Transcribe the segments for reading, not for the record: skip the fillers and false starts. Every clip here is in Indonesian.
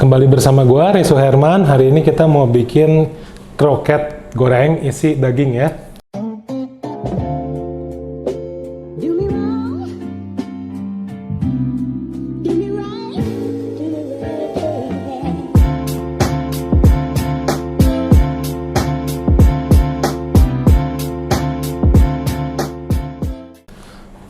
Kembali bersama gua Resu Herman. Hari ini kita mau bikin kroket goreng isi daging ya.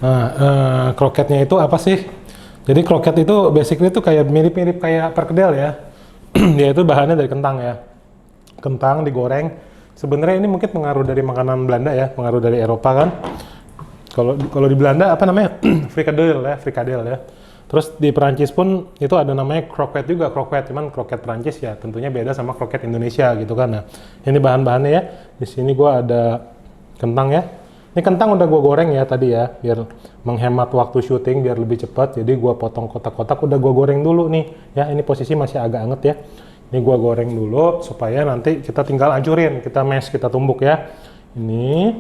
Nah, kroketnya itu apa sih? Jadi kroket itu basically itu kayak mirip-mirip kayak perkedel ya. Dia itu bahannya dari kentang ya. Kentang digoreng. Sebenarnya ini mungkin pengaruh dari makanan Belanda ya, pengaruh dari Eropa kan. Kalau di Belanda apa namanya? Frikadel ya. Terus di Perancis pun itu ada namanya kroket juga, kroket. Cuman kroket Perancis ya tentunya beda sama kroket Indonesia gitu kan. Nah, ini bahan-bahannya ya. Di sini gua ada kentang ya. Ini kentang udah gue goreng ya tadi ya, biar menghemat waktu syuting, biar lebih cepat. Jadi gue potong kotak-kotak, udah gue goreng dulu nih. Ya, ini posisi masih agak anget ya. Ini gue goreng dulu supaya nanti kita tinggal hancurin, kita mash, kita tumbuk ya. Ini.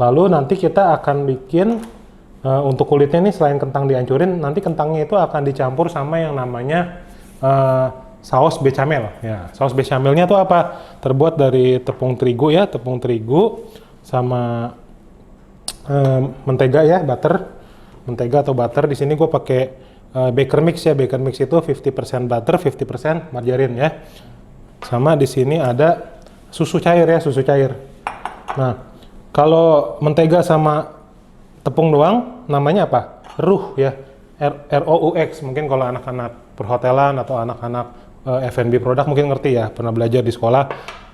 Lalu nanti kita akan bikin untuk kulitnya nih, selain kentang dihancurin, nanti kentangnya itu akan dicampur sama yang namanya saus bechamel. Ya, saus bechamelnya itu apa? Terbuat dari tepung terigu ya, tepung terigu sama mentega ya, mentega atau butter. Di sini gue pakai baker mix ya. Baker mix itu 50% butter, 50% margarin ya. Sama di sini ada susu cair ya, susu cair. Nah, kalau mentega sama tepung doang namanya apa? Ruh ya, ROUX. Mungkin kalau anak-anak perhotelan atau anak-anak F&B produk mungkin ngerti ya, pernah belajar di sekolah.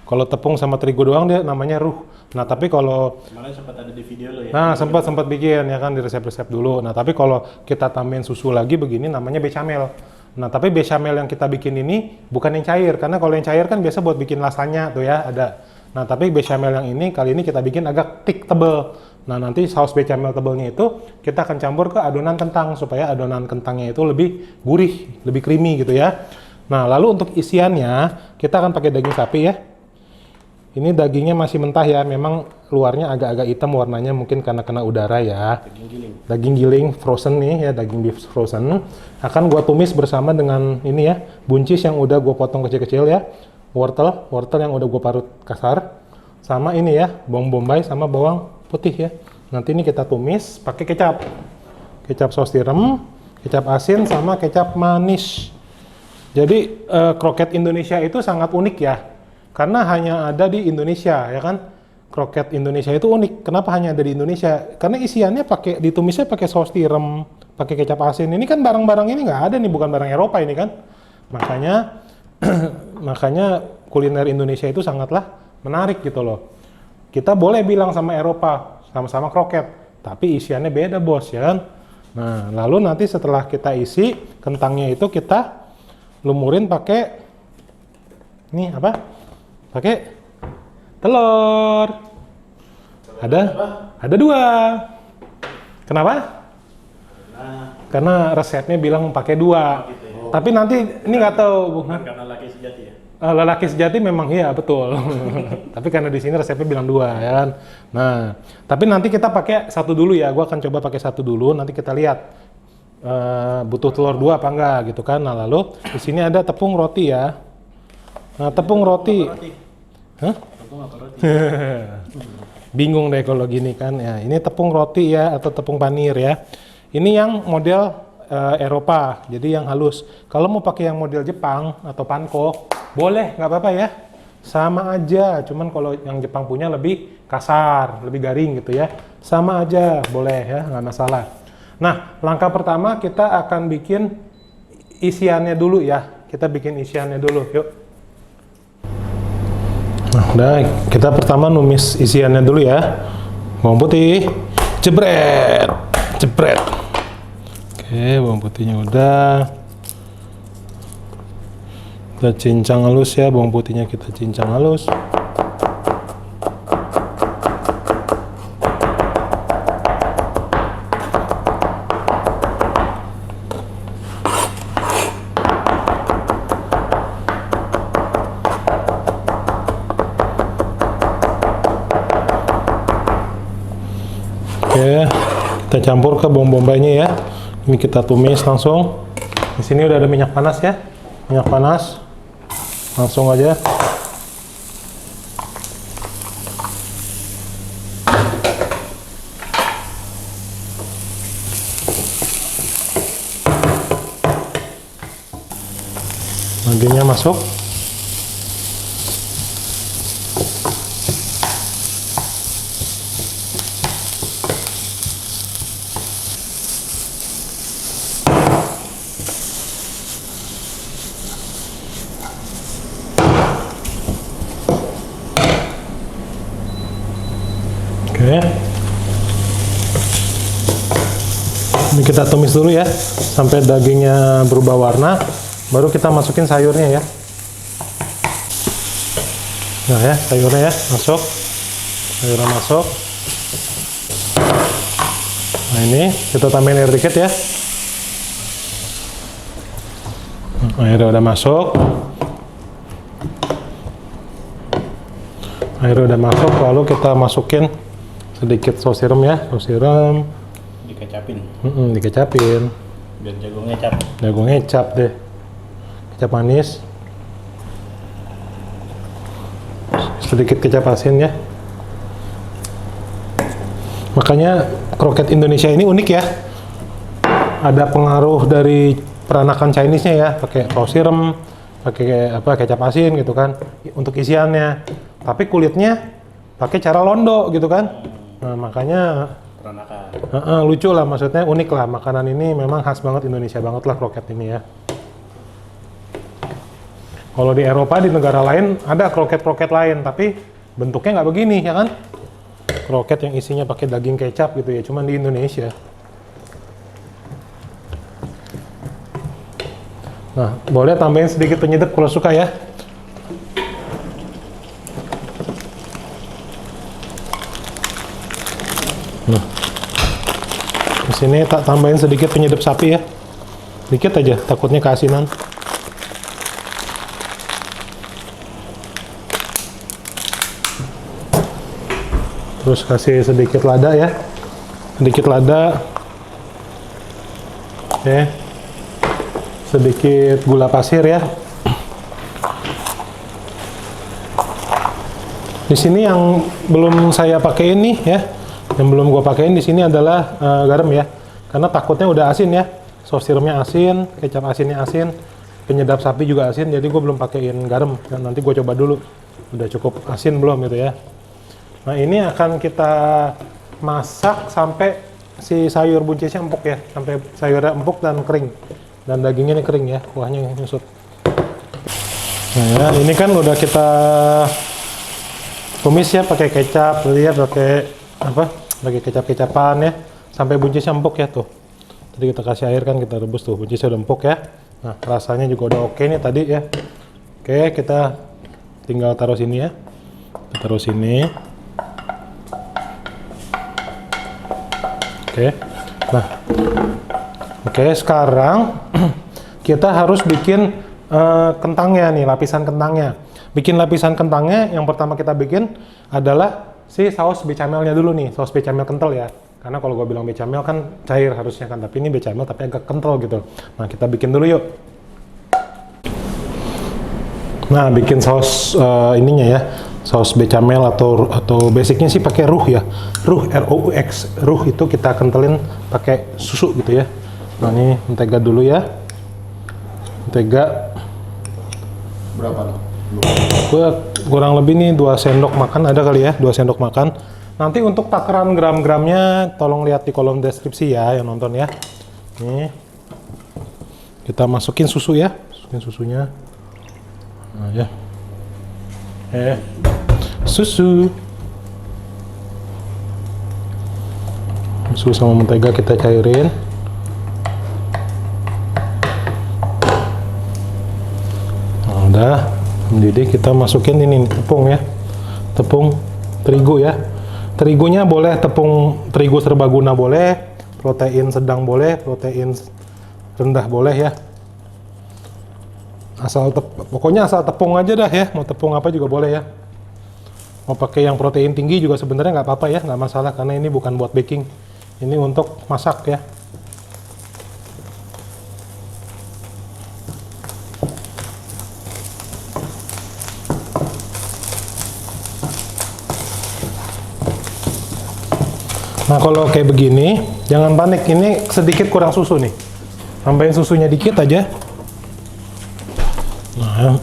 Kalau tepung sama terigu doang dia namanya ruh. Nah, tapi kalau kemarin sempat ada di video lo ya. Nah, sempat bikin ya kan di resep-resep dulu. Nah, tapi kalau kita tambahin susu lagi begini namanya bechamel. Nah, tapi bechamel yang kita bikin ini bukan yang cair, karena kalau yang cair kan biasa buat bikin lasanya tuh ya, ada. Nah, tapi bechamel yang ini kali ini kita bikin agak thick, tebel. Nah, nanti saus bechamel tebelnya itu kita akan campur ke adonan kentang supaya adonan kentangnya itu lebih gurih, lebih creamy gitu ya. Nah, lalu untuk isiannya kita akan pakai daging sapi ya. Ini dagingnya masih mentah ya, memang luarnya agak-agak hitam warnanya mungkin karena kena udara ya. Daging giling frozen nih ya, daging beef frozen. Akan gua tumis bersama dengan ini ya, buncis yang udah gua potong kecil-kecil ya. Wortel yang udah gua parut kasar. Sama ini ya, bawang bombay sama bawang putih ya. Nanti ini kita tumis pakai kecap. Kecap saus tiram, kecap asin sama kecap manis. Jadi kroket Indonesia itu sangat unik ya. Karena hanya ada di Indonesia, ya kan? Kroket Indonesia itu unik. Kenapa hanya ada di Indonesia? Karena isiannya ditumisnya pakai saus tiram, pakai kecap asin. Ini kan barang-barang ini nggak ada nih, bukan barang Eropa ini kan? Makanya, makanya kuliner Indonesia itu sangatlah menarik gitu loh. Kita boleh bilang sama Eropa, sama-sama kroket, tapi isiannya beda bos, ya kan? Nah, lalu nanti setelah kita isi, kentangnya itu kita lumurin pakai, nih apa? Pakai telur. Ada 2. Kenapa? Karena resepnya bilang pakai 2. Gitu ya. Tapi nanti ini nggak tahu, bukan karena laki sejati ya. Lelaki sejati memang iya betul. Tapi karena di sini resepnya bilang 2 ya kan. Nah, tapi nanti kita pakai 1 dulu ya. Gua akan coba pakai 1 dulu. Nanti kita lihat butuh telur 2 apa enggak gitu kan. Nah, lalu di sini ada tepung roti ya. Nah, tepung roti. Hah? Tepung apa roti? Bingung deh kalau gini kan ya. Ini tepung roti ya atau tepung panir ya. Ini yang model Eropa, jadi yang halus. Kalau mau pakai yang model Jepang atau panko, boleh, nggak apa-apa ya. Sama aja, cuman kalau yang Jepang punya lebih kasar, lebih garing gitu ya. Sama aja, boleh ya, nggak masalah. Nah, langkah pertama kita akan bikin isiannya dulu ya. Kita bikin isiannya dulu, yuk. Nah, udah kita pertama numis isiannya dulu ya. Bawang putih, jebret. Oke, bawang putihnya udah. Kita cincang halus ya, bawang putihnya kita cincang halus. Oke, kita campur ke bawang bombaynya ya. Ini kita tumis langsung. Di sini udah ada minyak panas ya. Minyak panas. Langsung aja. Dagingnya masuk. Oke. Ini kita tumis dulu ya sampai dagingnya berubah warna, baru kita masukin sayurnya ya. Nah ya, sayurnya ya masuk. Sayurnya masuk. Nah ini kita tambahin air dikit ya. Airnya udah masuk. Airnya udah masuk, lalu kita masukin sedikit saus tiram ya, saus tiram. Dikecapin. Dikecapin. Biar jagung ngecap. Jagung ngecap deh. Kecap manis. Sedikit kecap asin ya. Makanya kroket Indonesia ini unik ya. Ada pengaruh dari peranakan Chinese-nya ya, pakai saus tiram, pakai apa kecap asin gitu kan untuk isiannya. Tapi kulitnya pakai cara londo gitu kan. Nah, makanya Peranakan. lucu lah, maksudnya unik lah. Makanan ini memang khas banget Indonesia banget lah kroket ini ya. Kalau di Eropa, di negara lain ada kroket-kroket lain, tapi bentuknya nggak begini ya kan. Kroket yang isinya pakai daging kecap gitu ya, cuman di Indonesia. Nah, boleh tambahin sedikit penyedap kalau suka ya. Nah, di sini tak tambahin sedikit penyedap sapi ya, dikit aja, takutnya keasinan. Terus kasih sedikit lada ya, sedikit lada, oke, sedikit gula pasir ya. Di sini yang belum saya pakai ini ya. Yang belum gua pakein di sini adalah garam ya, karena takutnya udah asin ya, saus tiramnya asin, kecap asinnya asin, penyedap sapi juga asin, jadi gue belum pakein garam. Dan nanti gue coba dulu, udah cukup asin belum gitu ya. Nah ini akan kita masak sampai si sayur buncisnya empuk ya, sampai sayurnya empuk dan kering, dan dagingnya ini kering ya, kuahnya nyusut. Nah ya, ini kan udah kita tumis ya pakai kecap, lihat pakai apa? Pakai kecap-kecapan ya, sampai buncisnya empuk ya tuh. Tadi kita kasih air kan, kita rebus tuh, buncisnya udah empuk ya. Nah, rasanya juga udah oke nih tadi ya. Oke, kita tinggal taruh sini ya. Kita taruh sini. Oke. Nah. Oke, sekarang kita harus bikin kentangnya nih, lapisan kentangnya. Bikin lapisan kentangnya, yang pertama kita bikin adalah si saus becamelnya dulu nih, saus becamel kental ya. Karena kalau gue bilang becamel kan cair harusnya kan, tapi ini becamel tapi agak kental gitu. Nah, kita bikin dulu yuk. Nah, bikin saus ininya ya, saus becamel atau basicnya sih pakai roux ya. Roux, R-O-U-X. Roux itu kita kentelin pakai susu gitu ya. Nah, ini mentega dulu ya. Mentega Berapa lo? gue kurang lebih nih 2 sendok makan ada kali ya, 2 sendok makan. Nanti untuk takaran gram-gramnya tolong lihat di kolom deskripsi ya yang nonton ya. Nih kita masukin susu ya, masukin susunya. Nah ya, susu sama mentega kita cairin. Nah, udah mendidih, kita masukin ini tepung ya, tepung terigu ya. Terigunya boleh tepung terigu serbaguna boleh, protein sedang boleh, protein rendah boleh ya. Pokoknya asal tepung aja dah ya, mau tepung apa juga boleh ya. Mau pakai yang protein tinggi juga sebenarnya nggak apa-apa ya, nggak masalah, karena ini bukan buat baking, ini untuk masak ya. Nah kalau kayak begini, jangan panik, ini sedikit kurang susu nih. Tambahin susunya dikit aja. Nah,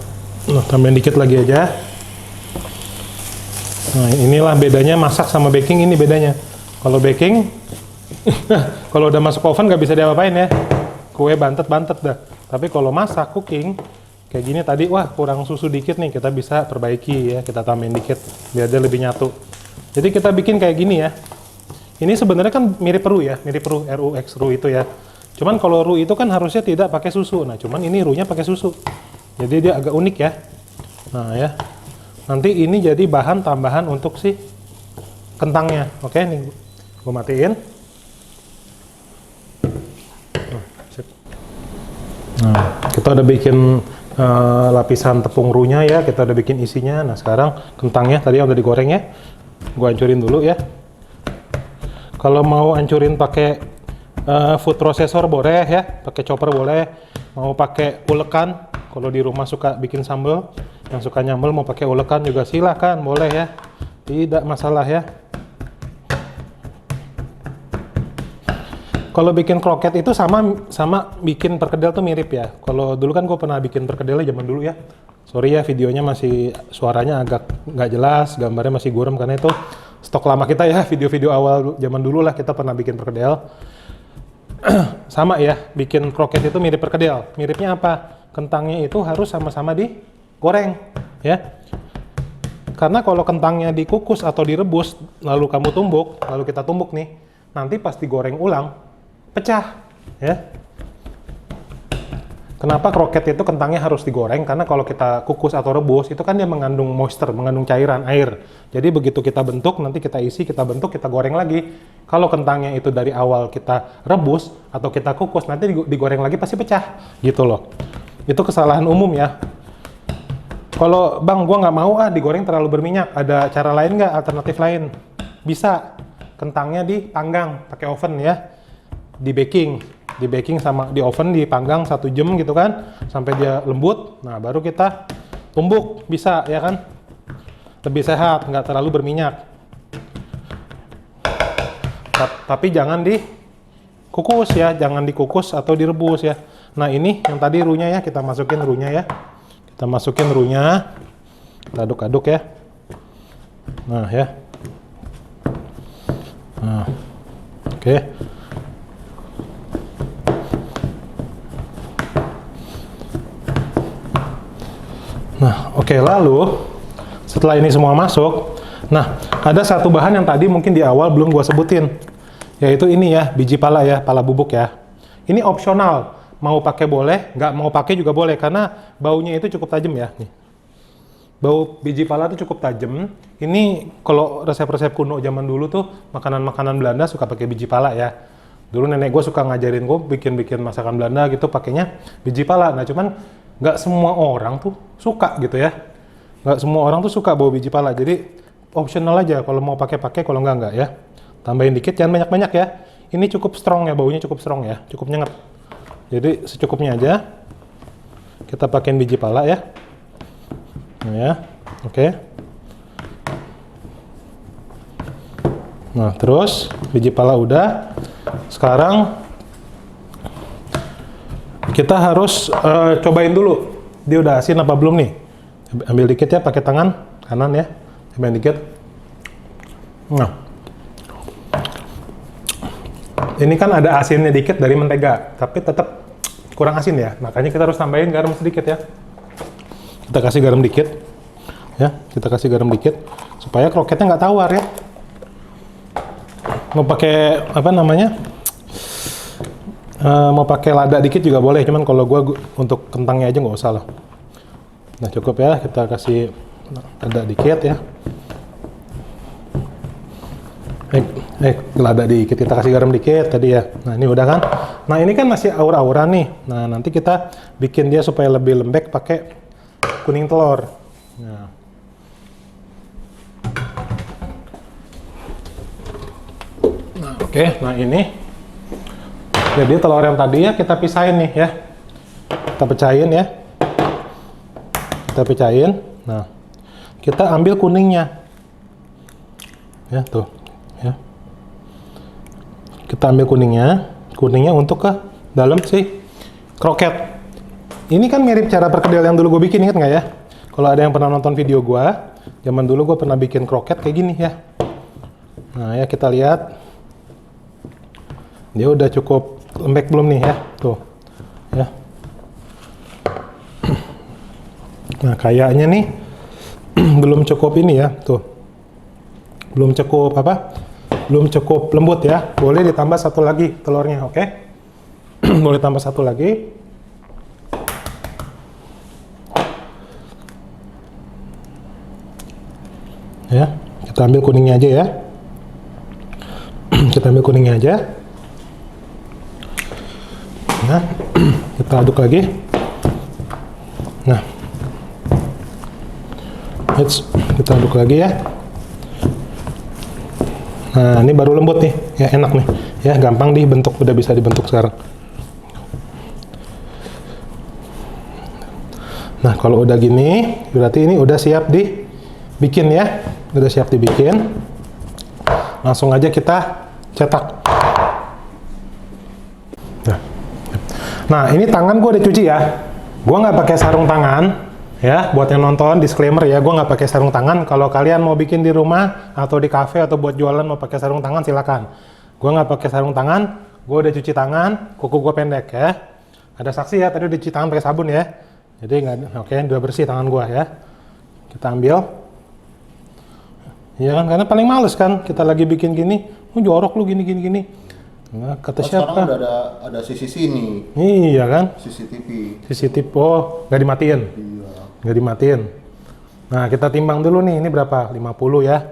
tambahin dikit lagi aja. Nah inilah bedanya masak sama baking, ini bedanya. Kalau baking, kalau udah masuk oven nggak bisa diapa-apain ya. Kue bantet-bantet dah. Tapi kalau masak, cooking, kayak gini tadi, wah kurang susu dikit nih, kita bisa perbaiki ya, kita tambahin dikit biar dia lebih nyatu. Jadi kita bikin kayak gini ya. Ini sebenarnya kan mirip roux ya, mirip roux, RUX, roux itu ya. Cuman kalau roux itu kan harusnya tidak pakai susu. Nah, cuman ini roux-nya pakai susu. Jadi dia agak unik ya. Nah ya, nanti ini jadi bahan tambahan untuk si kentangnya. Oke, nih gue matiin. Nah, kita udah bikin lapisan tepung roux-nya ya, kita udah bikin isinya. Nah sekarang kentangnya tadi yang udah digoreng ya, gue hancurin dulu ya. Kalau mau hancurin pakai food processor boleh ya, pakai chopper boleh. Mau pakai ulekan, kalau di rumah suka bikin sambal, yang suka nyambel mau pakai ulekan juga silahkan, boleh ya, tidak masalah ya. Kalau bikin kroket itu sama bikin perkedel tuh mirip ya. Kalau dulu kan gue pernah bikin perkedelnya zaman dulu ya. Sorry ya, videonya masih suaranya agak nggak jelas, gambarnya masih gurem karena itu stok lama kita ya, video-video awal zaman dulu lah kita pernah bikin perkedel. Sama ya, bikin kroket itu mirip perkedel. Miripnya apa? Kentangnya itu harus sama-sama digoreng ya. Karena kalau kentangnya dikukus atau direbus, lalu kamu tumbuk, lalu kita tumbuk nih, nanti pas digoreng ulang, pecah ya. Kenapa kroket itu kentangnya harus digoreng? Karena kalau kita kukus atau rebus, itu kan dia mengandung moisture, mengandung cairan, air. Jadi begitu kita bentuk, nanti kita isi, kita bentuk, kita goreng lagi. Kalau kentangnya itu dari awal kita rebus atau kita kukus, nanti digoreng lagi pasti pecah. Gitu loh. Itu kesalahan umum ya. Kalau bang, gua nggak mau digoreng terlalu berminyak, ada cara lain nggak, alternatif lain? Bisa, kentangnya dipanggang pakai oven ya, di baking sama di oven dipanggang 1 jam gitu kan, sampai dia lembut. Nah baru kita tumbuk, bisa ya kan, lebih sehat, nggak terlalu berminyak. Tapi jangan dikukus ya, jangan dikukus atau direbus ya. Nah ini yang tadi roux-nya ya, kita masukin roux-nya ya. Kita masukin roux-nya, kita aduk-aduk ya. Nah ya. Nah, oke. Nah, oke, lalu setelah ini semua masuk, nah ada satu bahan yang tadi mungkin di awal belum gua sebutin, yaitu ini ya, biji pala ya, pala bubuk ya. Ini opsional, mau pakai boleh, nggak mau pakai juga boleh karena baunya itu cukup tajam ya. Nih. Bau biji pala itu cukup tajam. Ini kalau resep-resep kuno zaman dulu tuh makanan-makanan Belanda suka pakai biji pala ya. Dulu nenek gue suka ngajarin gue bikin masakan Belanda gitu pakainya biji pala. Nah cuman nggak semua orang tuh suka gitu ya. Nggak semua orang tuh suka bau biji pala. Jadi optional aja kalau mau pakai kalau nggak ya. Tambahin dikit, jangan banyak-banyak ya. Ini cukup strong ya, baunya cukup strong ya, cukup nyengat. Jadi secukupnya aja. Kita pakein biji pala ya. Nah, ya, oke. Nah, terus biji pala udah. Sekarang kita harus cobain dulu. Dia udah asin apa belum nih? Ambil dikit ya, pakai tangan kanan ya. Cobain dikit. Nah, ini kan ada asinnya dikit dari mentega, tapi tetap kurang asin ya. Makanya kita harus tambahin garam sedikit ya. Kita kasih garam dikit, ya. Kita kasih garam dikit supaya kroketnya nggak tawar ya. Mau pakai apa namanya? Mau pakai lada dikit juga boleh. Cuman kalau gua untuk kentangnya aja nggak usah lah. Nah cukup ya. Kita kasih lada dikit ya. Lada dikit. Kita kasih garam dikit tadi ya. Nah ini udah kan. Nah ini kan masih aur-auran nih. Nah nanti kita bikin dia supaya lebih lembek pakai kuning telur. Nah. Oke, nah ini jadi telur yang tadi ya kita pisahin nih ya. Kita pecahin ya. Kita pecahin. Nah, kita ambil kuningnya. Ya, tuh. Ya. kita ambil kuningnya untuk ke dalam si kroket. Ini kan mirip cara perkedel yang dulu gue bikin, ingat nggak ya? Kalau ada yang pernah nonton video gue, zaman dulu gue pernah bikin kroket kayak gini ya. Nah ya, kita lihat dia udah cukup lembek belum nih ya, tuh ya. Nah kayaknya nih belum cukup ini ya, tuh belum cukup apa, belum cukup lembut ya, boleh ditambah satu lagi telurnya, oke? Boleh tambah satu lagi. Ya, kita ambil kuningnya aja ya. Kita ambil kuningnya aja. Nah, kita aduk lagi. Nah, kita aduk lagi ya. Nah, ini baru lembut nih, ya enak nih, ya gampang dibentuk, udah bisa dibentuk sekarang. Nah, kalau udah gini, berarti ini udah siap dibikin ya. Udah siap dibikin, langsung aja kita cetak. Nah ini tangan gue udah cuci ya, gue nggak pakai sarung tangan ya. Buat yang nonton, disclaimer ya, gue nggak pakai sarung tangan. Kalau kalian mau bikin di rumah atau di cafe atau buat jualan mau pakai sarung tangan, silakan. Gue nggak pakai sarung tangan, gue udah cuci tangan, kuku gue pendek ya. Ada saksi ya, tadi udah cuci tangan pakai sabun ya, jadi nggak, oke, udah bersih tangan gue ya. Kita ambil. Ya kan, karena paling males kan, kita lagi bikin gini, jorok lu gini. Nah, kata siapa? Sekarang udah ada sisi sini. Iya kan? CCTV. Oh, nggak dimatiin? Iya. Nggak dimatiin. Nah, kita timbang dulu nih, ini berapa? 50 ya.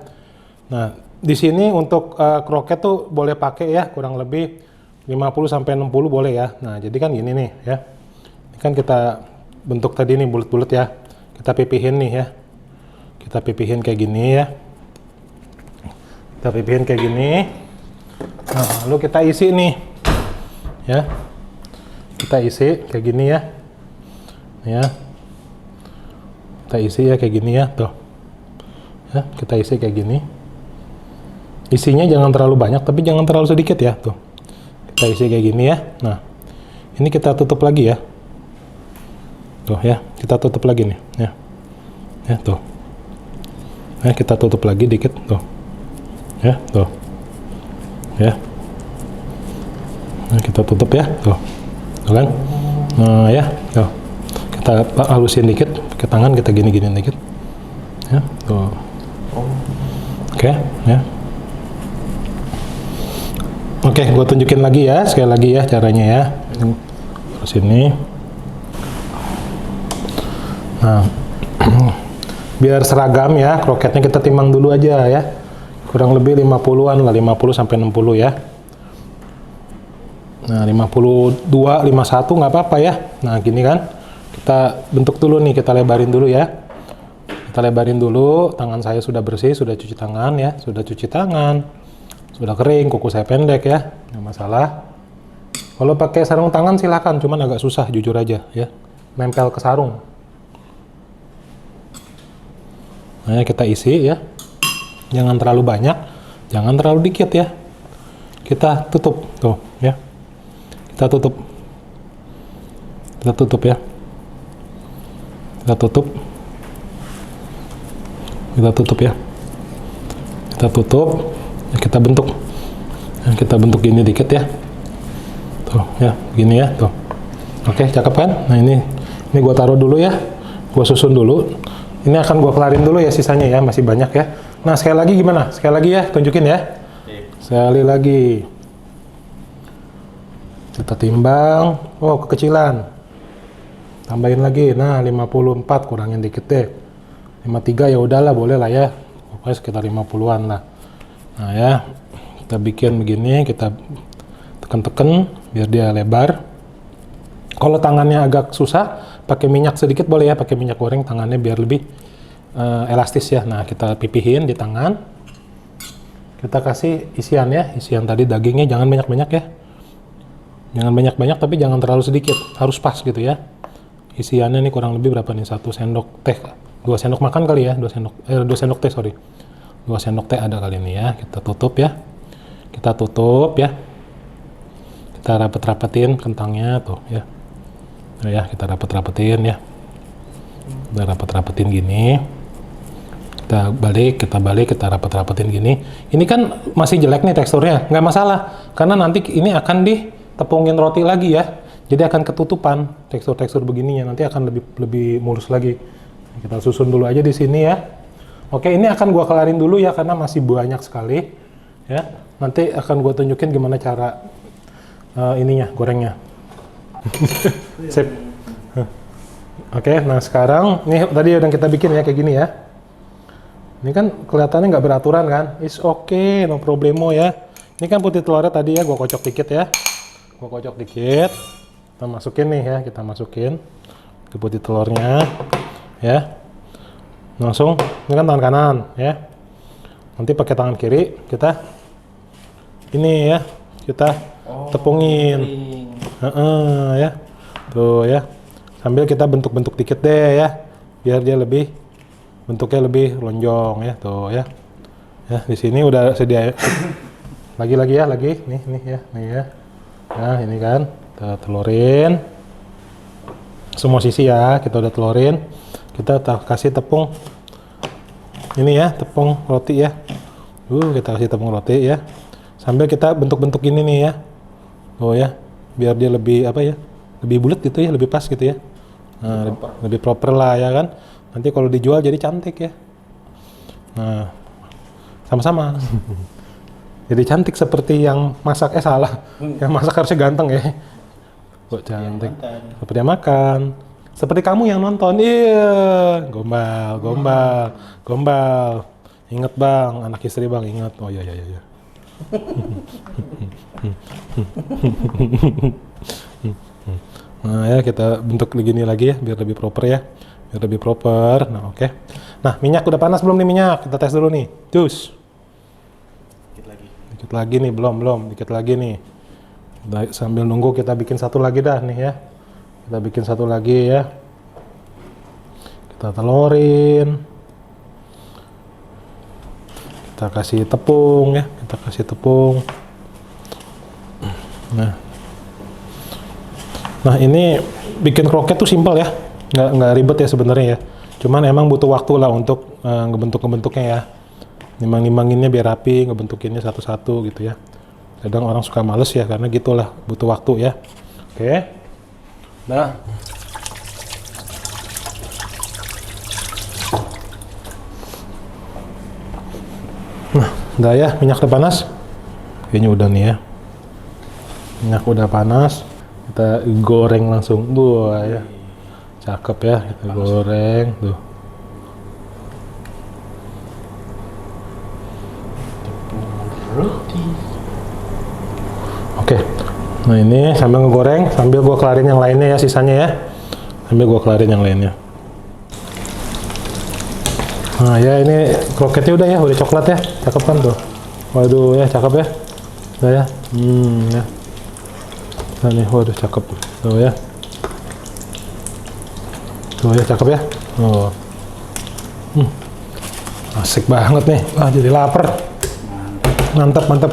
Nah, di sini untuk kroket tuh boleh pakai ya, kurang lebih 50 sampai 60 boleh ya. Nah, jadi kan gini nih ya. Ini kan kita bentuk tadi nih bulat-bulat ya. Kita pipihin nih ya. Kita pipihin kayak gini ya. Kita pipihin kayak gini. Nah, lalu kita isi nih ya. Kita isi kayak gini ya. Ya. Kita isi ya kayak gini ya, tuh. Ya, kita isi kayak gini. Isinya jangan terlalu banyak tapi jangan terlalu sedikit ya, tuh. Kita isi kayak gini ya. Nah, ini kita tutup lagi ya. Tuh ya, kita tutup lagi nih ya. Ya, tuh. Nah, kita tutup lagi dikit, tuh. Ya, tuh. Ya. Nah, kita tutup ya, tuh. Tuh kan? Nah, ya, tuh. Kita halusin dikit, pakai tangan kita gini-gini dikit. Ya, tuh. Oke, ya. Oke, gue tunjukin lagi ya, sekali lagi ya caranya ya. Terus ini. Nah, biar seragam ya, kroketnya kita timbang dulu aja ya. Kurang lebih 50-an lah, 50 sampai 60 ya. Nah, 52, 51 nggak apa-apa ya. Nah, gini kan. Kita bentuk dulu nih, kita lebarin dulu ya. Kita lebarin dulu, tangan saya sudah bersih, sudah cuci tangan ya. Sudah cuci tangan, sudah kering, kuku saya pendek ya. Nggak masalah. Kalau pakai sarung tangan silakan, cuman agak susah jujur aja ya. Nempel ke sarung. Nah, kita isi ya. Jangan terlalu banyak, jangan terlalu dikit ya. Kita tutup, tuh ya. Kita tutup. Kita tutup ya. Kita tutup. Kita tutup ya. Kita tutup. Ya, kita bentuk. Ya, kita bentuk gini dikit ya. Tuh ya, gini ya, tuh. Oke, cakep kan? Nah, ini gua taruh dulu ya. Gua susun dulu. Ini akan gua kelarin dulu ya sisanya ya, masih banyak ya. Nah, sekali lagi gimana? Sekali lagi ya, tunjukin ya. Sekali lagi. Kita timbang. Oh, kekecilan. Tambahin lagi. Nah, 54 kurangin dikit deh. 53 ya udahlah, boleh lah ya. Pokoknya sekitar 50-an lah. Nah, ya. Kita bikin begini, kita tekan-tekan biar dia lebar. Kalau tangannya agak susah, pakai minyak sedikit boleh ya, pakai minyak goreng tangannya biar lebih elastis ya. Nah, kita pipihin di tangan. Kita kasih isian ya, isian tadi dagingnya jangan banyak-banyak ya. Jangan banyak-banyak tapi jangan terlalu sedikit, harus pas gitu ya. Isiannya ini kurang lebih berapa nih? 1 sendok teh, 2 sendok makan kali ya, 2 sendok teh sorry. 2 sendok teh ada kali ini ya. Kita tutup ya. Kita tutup ya. kita rapet-rapetin kentangnya tuh ya. Tuh ya, kita rapet-rapetin ya. Kita rapet-rapetin gini. Kita balik, kita rapet-rapetin gini. Ini kan masih jelek nih teksturnya, nggak masalah. Karena nanti ini akan ditepungin roti lagi ya. Jadi akan ketutupan tekstur-tekstur begininya. Nanti akan lebih mulus lagi. Kita susun dulu aja di sini ya. Oke, ini akan gua kelarin dulu ya karena masih banyak sekali ya. Nanti akan gua tunjukin gimana cara ininya, gorengnya. Sip. Oke, nah sekarang nih tadi udah kita bikin ya kayak gini ya. Ini kan kelihatannya nggak beraturan kan? Is okay, no problemo ya. Ini kan putih telurnya tadi ya, gua kocok dikit ya. Gua kocok dikit. Kita masukin nih ya, kita masukin ke putih telurnya ya. Langsung, ini kan tangan kanan ya. Nanti pakai tangan kiri kita ini ya, kita tepungin. Ya. Tuh ya. Sambil kita bentuk-bentuk dikit deh ya. Biar dia bentuknya lebih lonjong ya, tuh ya. Ya, di sini udah sedia. Lagi ya, nih ya. Nah, ini kan kita telurin. Semua sisi ya, kita udah telurin. Kita kasih tepung. Ini ya, tepung roti ya. Kita kasih tepung roti ya. Sambil kita bentuk-bentuk ini nih ya. Oh ya, biar dia lebih apa ya? Lebih bulat gitu ya, lebih pas gitu ya. Nah, lebih proper lah ya kan. Nanti kalau dijual jadi cantik ya. Nah, sama-sama. Jadi cantik seperti yang masak, salah. Yang masak harusnya ganteng ya. Kok cantik. Seperti yang makan. Seperti kamu yang nonton. Iya. Gombal. Ingat bang, anak istri bang, ingat. Oh iya. Nah ya, kita bentuk begini lagi ya, biar lebih proper ya. Nah oke. Nah, minyak udah panas belum nih minyak? Kita tes dulu nih. Cus. Dikit lagi nih, belum. Dikit lagi nih. Sambil nunggu kita bikin satu lagi dah nih ya. Kita bikin satu lagi ya. Kita telurin. Kita kasih tepung ya. Nah ini bikin kroket tuh simpel ya, nggak ribet ya sebenarnya ya. Cuman emang butuh waktu lah untuk ngebentuknya ya. Nimbang-nimbanginnya biar rapi, ngebentukinnya satu-satu gitu ya. Kadang orang suka males ya karena gitulah, butuh waktu ya. Oke. Nah. Nah, udah ya, minyak udah panas. Kayaknya udah nih ya. Minyak udah panas. Kita goreng langsung. Wah ya. Cakep ya, kita goreng tuh. Roti. Oke. Nah, ini sambil ngegoreng, sambil gua kelarin yang lainnya ya, sisanya ya. Nah, ya ini kroketnya udah coklat ya. Cakep kan tuh. Waduh ya, cakep ya. Udah ya. Ya. Nah nih, waduh cakep. Tuh ya, cakep ya. Oh. Asik banget nih. Wah, jadi lapar. Mantap.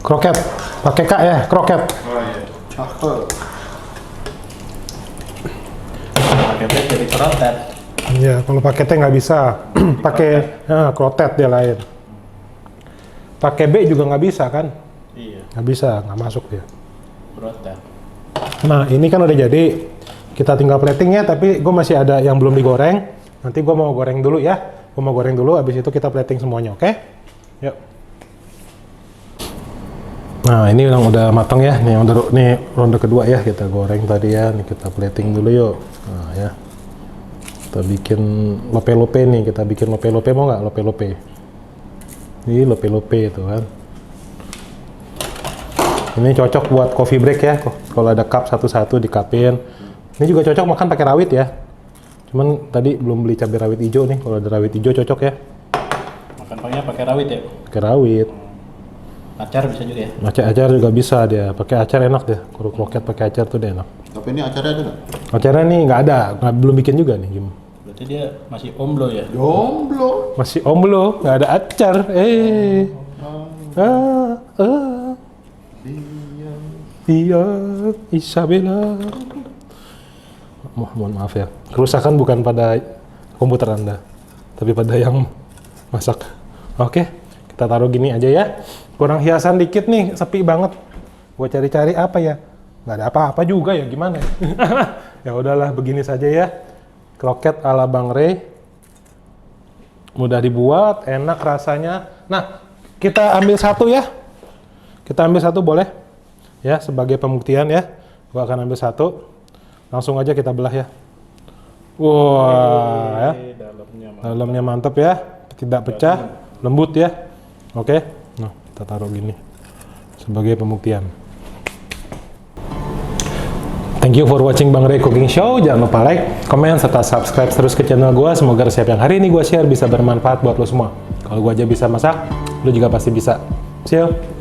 Kroket. Pakai K ya, kroket. Oh iya. Cakep. Paketnya jadi kroket. Iya, kalau paketnya nggak bisa. Pakai krotet dia lain. Pakai B juga nggak bisa kan? Iya. Nggak bisa, nggak masuk dia. Kroket. Nah, ini kan udah jadi. Kita tinggal plating ya, tapi gue masih ada yang belum digoreng. Nanti gue mau goreng dulu ya. Habis itu kita plating semuanya, oke? Yuk. Nah, ini yang udah matang ya. Nih ronde kedua ya, kita goreng tadi ya. Nih kita plating dulu yuk. Nah ya. Kita bikin lope-lope nih. Mau nggak lope-lope? Ini lope-lope itu kan. Ini cocok buat coffee break ya. Kalau ada cup satu-satu dikapin. Ini juga cocok makan pakai rawit ya. Cuman tadi belum beli cabai rawit hijau nih. Kalau ada rawit hijau cocok ya. Makan pakai rawit ya? Pakai rawit. Acar bisa juga ya? Acar juga bisa dia. Pakai acar enak deh. Kalau kroket pakai acar tuh dia enak. Tapi ini acaranya ada nggak? Acarnya nih nggak ada. Belum bikin juga nih. Berarti dia masih omblo ya? Jomblo. Masih omblo, nggak ada acar. Iya, Isabella. Mohon maaf ya. Kerusakan bukan pada komputer Anda, tapi pada yang masak. Oke, kita taruh gini aja ya. Kurang hiasan dikit nih, sepi banget. Gua cari-cari apa ya? Nggak ada apa-apa juga ya, gimana ya? Ya udahlah, begini saja ya. Kroket ala Bang Ray. Mudah dibuat, enak rasanya. Nah, kita ambil satu ya. Kita ambil satu boleh? Ya, sebagai pembuktian ya. Gua akan ambil satu. Langsung aja kita belah ya. Wah, ya. Dalamnya mantap ya. Tidak pecah, lembut ya. Oke. Nah, kita taruh gini. Sebagai pembuktian. Thank you for watching Bang Ray Cooking Show. Jangan lupa like, komen, serta subscribe terus ke channel gue. Semoga resep yang hari ini gue share bisa bermanfaat buat lo semua. Kalau gue aja bisa masak, lo juga pasti bisa. See you!